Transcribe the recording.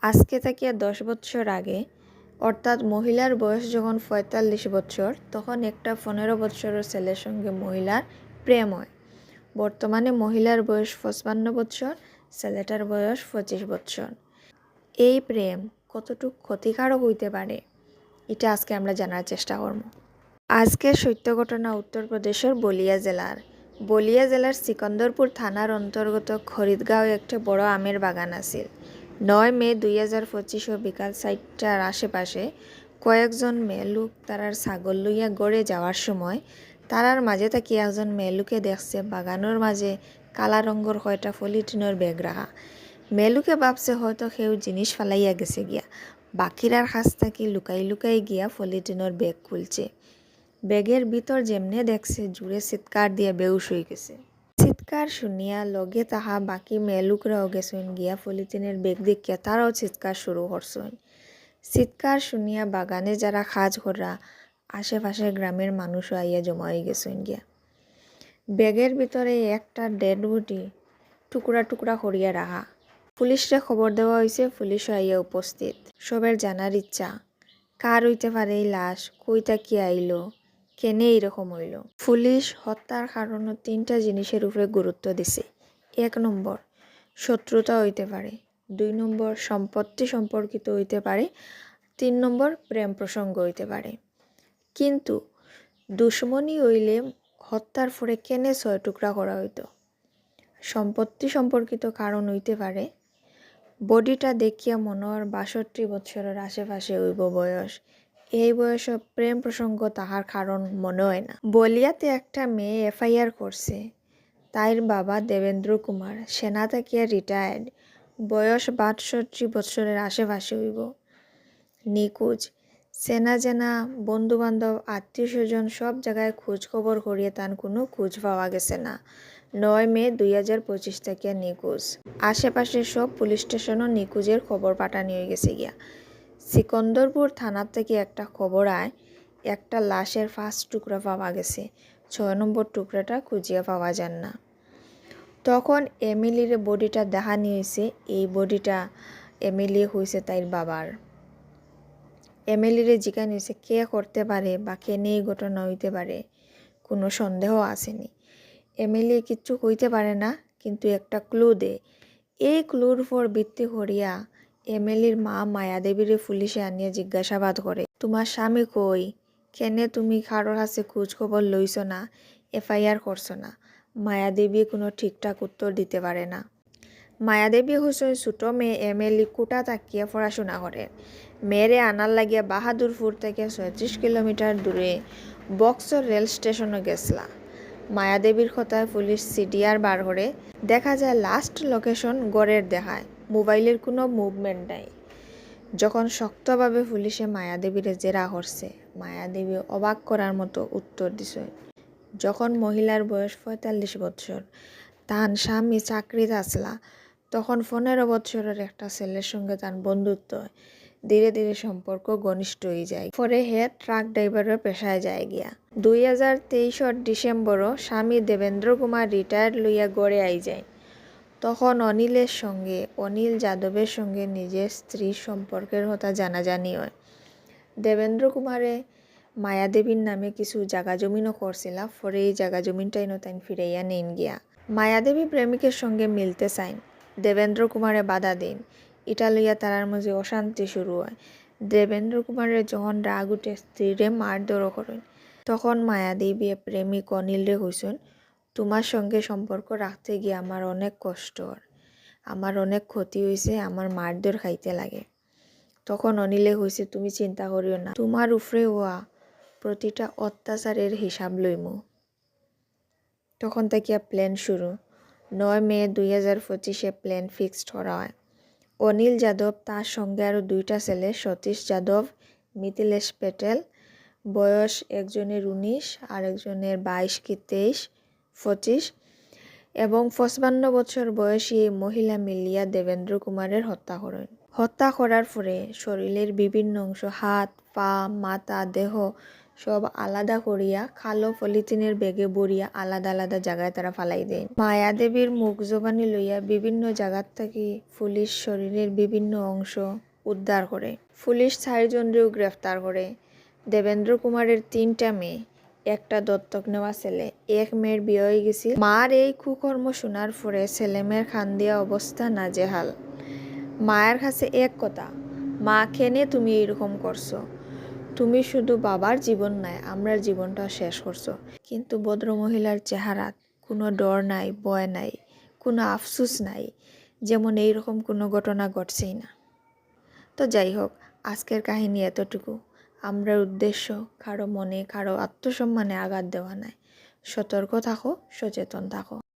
আজকে থেকে 10 বছর আগে অর্থাৎ মহিলার বয়স যখন ৪৫ বছর তখন একটা ১৫ বছরের ছেলের সঙ্গে মহিলার প্রেম হয়। বর্তমানে মহিলার বয়স ৫৫ বছর, ছেলেটার বয়স ২৫ বছর। এই প্রেম কতটুকু ক্ষতিকারক হইতে পারে এটা আজকে আমরা জানার চেষ্টা করব। আজকের সত্য ঘটনা উত্তরপ্রদেশের বলিয়া জেলার সিকন্দরপুর থানার অন্তর্গত খরিদগাঁও একটা বড় আমের বাগান আছিল। ৯ মে ২০২৫ বিকাল ৪টার আশেপাশে কয়েকজন মেয়েলোক তারার ছাগল লইয়া গড়ে যাওয়ার সময় তারার মাঝে থাকি একজন মেয়েলোকে দেখছে বাগানোর মাঝে কালা রঙের কয়টা পলিথিনের ব্যাগ রাখা। মেয়েলোকে ভাবছে হয়তো কেউ জিনিস ফালাইয়া গেছে গিয়া। বাকিরার কাছ থাকি লুকাই লুকাই গিয়া পলিথিনের ব্যাগ খুলছে। ব্যাগের ভিতর যেমনে দেখছে জুড়ে চিৎকার দিয়ে বেউস হয়ে গেছে। চিৎকার শুনিয়া লগে তাহা বাকি মেয়েলোকরাও গেছেন গিয়া পলিথিনের ব্যাগ দেখিয়া তারাও চিৎকার শুরু করছেন। চিৎকার শুনিয়া বাগানে যারা কাজ করা আশেপাশের গ্রামের মানুষও আইয়া জমা হয়ে গেছেন গিয়া। ব্যাগের ভিতরে একটা ডেড বডি টুকরা টুকরা করিয়া রাখা। পুলিশরে খবর দেওয়া হয়েছে, পুলিশও আইয়া উপস্থিত। সবের জানার ইচ্ছা কার হইতে পারে এই লাশ, কইতা কি আইলো, কেনে এইরকম হইল। পুলিশ হত্যার কারণ 3টা জিনিসের উপরে গুরুত্ব দিছে। 1 নম্বর শত্রুতা হইতে পারে, 2 নম্বর সম্পত্তি সম্পর্কিত হইতে পারে, 3 নম্বর প্রেম প্রসঙ্গ হইতে পারে। কিন্তু দুশ্মনী হইলে হত্যার পরে কেনে 6 টুকরা করা হইতো। সম্পত্তি সম্পর্কিত কারণ হইতে পারে, বডিটা দেখিয়া মনে হয় 62 বছরের আশেপাশে হইব বয়স। এই বয়সে প্রেম প্রসঙ্গ তাহার কারণ মনে হয় না। বলিয়াতে একটা মেয়ে FIR করছে। তাইর বাবা দেবেন্দ্র কুমার সেনা থেকে রিটায়ার্ড, বয়স 62 বছরের আশেপাশে হইব। নিখোঁজ। চেনা জেনা বন্ধুবান্ধব আত্মীয় স্বজন সব জায়গায় খোঁজ খবর করিয়ে তার কোনো খোঁজ পাওয়া গেছে না। ৯ মে ২০২৫ থেকে নিখোঁজ। আশেপাশে সব পুলিশ স্টেশনও নিখোঁজের খবর পাঠানি হয়ে গেছে গিয়া। সিকন্দরপুর থানার থেকে একটা খবর আয় একটা লাশের 5 টুকরা পাওয়া গেছে, 6 নম্বর টুকরাটা খুঁজিয়া পাওয়া যান না। তখন এমিলির বডিটা দেখানি হয়েছে। এই বডিটা এমিলি হয়েছে তাইর বাবার। এমিলিরে জিজ্ঞাসা হয়েছে কে করতে পারে বা কে নিয়ে ঘটনা হইতে পারে, কোনো সন্দেহ আসেনি। এমিলি কিচ্ছু কইতে পারে না, কিন্তু একটা ক্লু দেয়। এই ক্লুর উপর ভিত্তি করিয়া এমিলির মা মায়াদেবীরে পুলিশে আনিয়ে জিজ্ঞাসাবাদ করে, তোমার স্বামী কই, কেনে তুমি কারোর কাছে খোঁজ খবর লইছ না, FIR করছো না। মায়াদেবী কোনো ঠিকঠাক উত্তর দিতে পারে না। মায়াদেবী হইছেন ছোট মেয়ে। এমিলি কোটা তাকিয়া পড়াশোনা করে। মেয়েরে আনার লাগিয়া বাহাদুরপুর থেকে 36 কিলোমিটার দূরে বক্সর রেল স্টেশনে গেছলা। মায়াদেবীর কথায় পুলিশ CDR বার করে দেখা যায় লাস্ট লোকেশন গড়ের দেখায়, মোবাইলের কোনো মুভমেন্ট নাই। যখন শক্তভাবে পুলিশে মায়াদেবীরে জেরা করছে, মায়াদেবী অবাক করার মতো উত্তর দিছে। যখন মহিলার বয়স ৪৫ বছর, তার স্বামী চাকরিতে আসলা, তখন ১৫ বছরের একটা ছেলের সঙ্গে তার বন্ধুত্ব হয়। ধীরে ধীরে সম্পর্ক ঘনিষ্ঠ হয়ে যায়। পরে হে ট্রাক ড্রাইভারের পেশায় যায় গিয়া। ২০২৩ ডিসেম্বরও স্বামী দেবেন্দ্র কুমার রিটায়ার্ড লইয়া গড়ে আই যায়। তখন অনিল যাদবের সঙ্গে নিজের স্ত্রীর সম্পর্কের কথা জানাজানি হয়। দেবেন্দ্র কুমারে মায়াদেবীর নামে কিছু জায়গা জমিনও করছিল। পরে এই জায়গা জমিনটাই নতাইন ফিরাইয়া নেন গিয়া। মায়াদেবী প্রেমিকের সঙ্গে মিলতে চাইন, দেবেন্দ্র কুমারে বাধা দেন। এটা লইয়া তারার মাঝে অশান্তি শুরু হয়। দেবেন্দ্র কুমারের যখন রাগ উঠে স্ত্রীরে মারধরও করেন। তখন মায়াদেবী প্রেমিক অনিলরে কইছেন, তোমার সঙ্গে সম্পর্ক রাখতে গিয়ে আমার অনেক কষ্ট, আমার অনেক ক্ষতি হয়েছে, আমার মারধর খাইতে লাগে। তখন অনিলে কইছে, তুমি চিন্তা করিও না, তোমার উপরে হওয়া প্রতিটা অত্যাচারের হিসাব লইমু। তখন থেকে প্ল্যান শুরু। ৯ মে ২০২৫ প্ল্যান ফিক্সড করা হয়। অনিল যাদব তার সঙ্গে আরও 2টা ছেলে, সতীশ যাদব, মিথিলেশ প্যাটেল, বয়স একজনের 19 আর একজনের 22 কি 23, 25 এবং 55 বছর বয়সী এই মহিলা মিলিয়া দেবেন্দ্র কুমারের হত্যা করেন। হত্যা করার পরে শরীরের বিভিন্ন অংশ, হাত, পা, মাথা, দেহ সব আলাদা করিয়া কালো পলিথিনের ব্যাগে ভরিয়া আলাদা আলাদা জায়গায় তারা ফালাই দেয়। মায়াদেবীর মুখ জবানি লইয়া বিভিন্ন জায়গার থেকে পুলিশ শরীরের বিভিন্ন অংশ উদ্ধার করে। পুলিশ 4 জনরেও গ্রেফতার করে। দেবেন্দ্র কুমারের 3টা মেয়ে, একটা দত্তক নেওয়া ছেলে, এক মেয়ের বিয়ে হয়ে গেছে। মার এই কুকর্ম শোনার পরে ছেলেমেয়ের খান্দিয়া অবস্থা নাজেহাল। মায়ের কাছে এক কথা, মা কেনে তুমি এরকম করছো? তুমি শুধু বাবার জীবন নাই, আমরার জীবনটা শেষ করছো। কিন্তু ভদ্রমহিলার চেহারাত কোনো ডর নাই, ভয় নাই, কোনো আফসোস নাই, যেমন এইরকম কোনো ঘটনা ঘটছেই না। তো যাই হোক, আজকের কাহিনী এতটুকু। আমরার উদ্দেশ্য কারো মনে, কারো আত্মসম্মানে আঘাত দেওয়া নাই। সতর্ক থাকো, সচেতন থাকো।